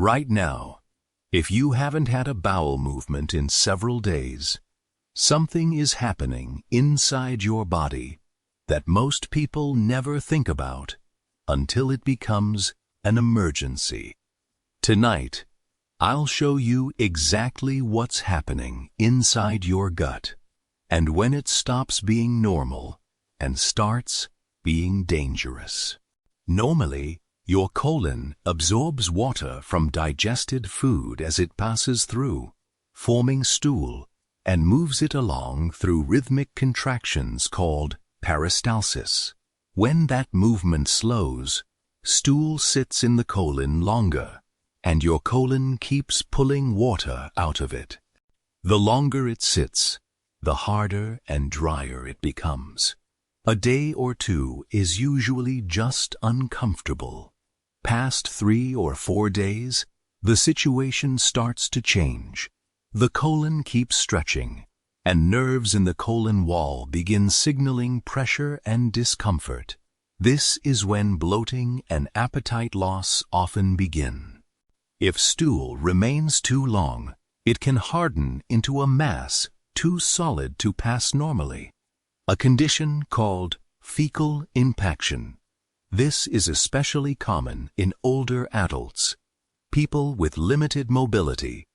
Right now, if you haven't had a bowel movement in several days, something is happening inside your body that most people never think about until it becomes an emergency. Tonight, I'll show you exactly what's happening inside your gut and when it stops being normal and starts being dangerous. Normally, your colon absorbs water from digested food as it passes through, forming stool, and moves it along through rhythmic contractions called peristalsis. When that movement slows, stool sits in the colon longer, and your colon keeps pulling water out of it. The longer it sits, the harder and drier it becomes. A day or two is usually just uncomfortable. Past 3 or 4 days, the situation starts to change. The colon keeps stretching, and nerves in the colon wall begin signaling pressure and discomfort. This is when bloating and appetite loss often begin. If stool remains too long, it can harden into a mass too solid to pass normally, a condition called fecal impaction. This is especially common in older adults, people with limited mobility,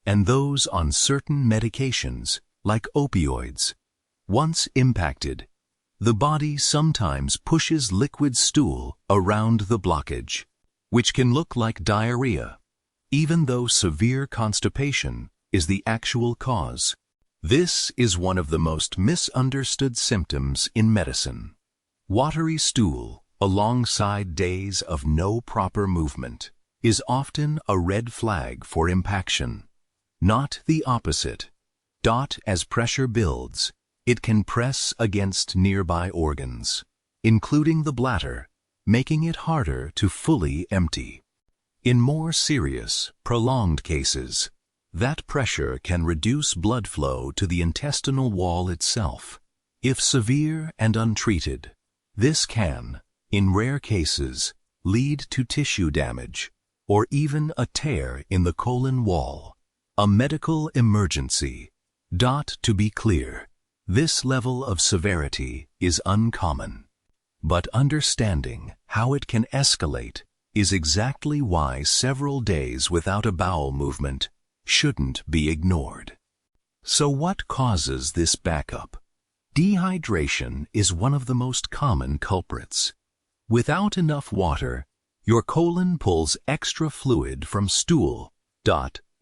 and those on certain medications like opioids. Once impacted, the body sometimes pushes liquid stool around the blockage, which can look like diarrhea, even though severe constipation is the actual cause. This is one of the most misunderstood symptoms in medicine. Watery stool, alongside days of no proper movement, is often a red flag for impaction, not the opposite. As pressure builds, it can press against nearby organs, including the bladder, making it harder to fully empty. In more serious, prolonged cases, that pressure can reduce blood flow to the intestinal wall itself. If severe and untreated, this can, in rare cases, lead to tissue damage or even a tear in the colon wall, a medical emergency. To be clear, this level of severity is uncommon, but understanding how it can escalate is exactly why several days without a bowel movement shouldn't be ignored. So what causes this backup? Dehydration is one of the most common culprits. Without enough water, your colon pulls extra fluid from stool.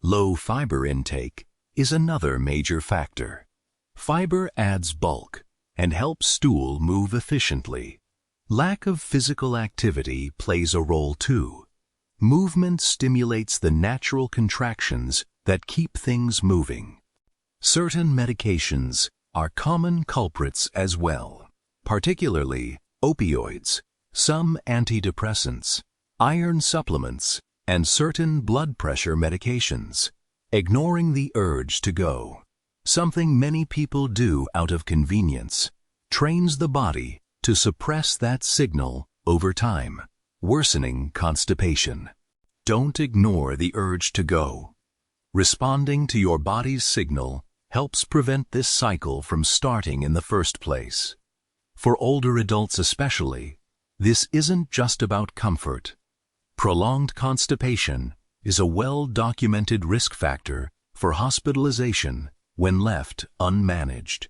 Low fiber intake is another major factor. Fiber adds bulk and helps stool move efficiently. Lack of physical activity plays a role too. Movement stimulates the natural contractions that keep things moving. Certain medications are common culprits as well, particularly opioids, some antidepressants, iron supplements, and certain blood pressure medications. Ignoring the urge to go, something many people do out of convenience, trains the body to suppress that signal over time, worsening constipation. Don't ignore the urge to go. Responding to your body's signal helps prevent this cycle from starting in the first place. For older adults especially, this isn't just about comfort. Prolonged constipation is a well-documented risk factor for hospitalization when left unmanaged.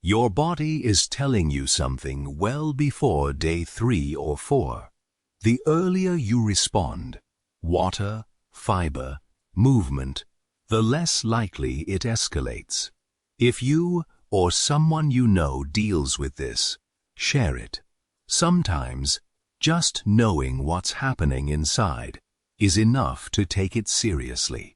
Your body is telling you something well before day 3 or 4. The earlier you respond, water, fiber, movement, the less likely it escalates. If you or someone you know deals with this, share it. Sometimes, just knowing what's happening inside is enough to take it seriously.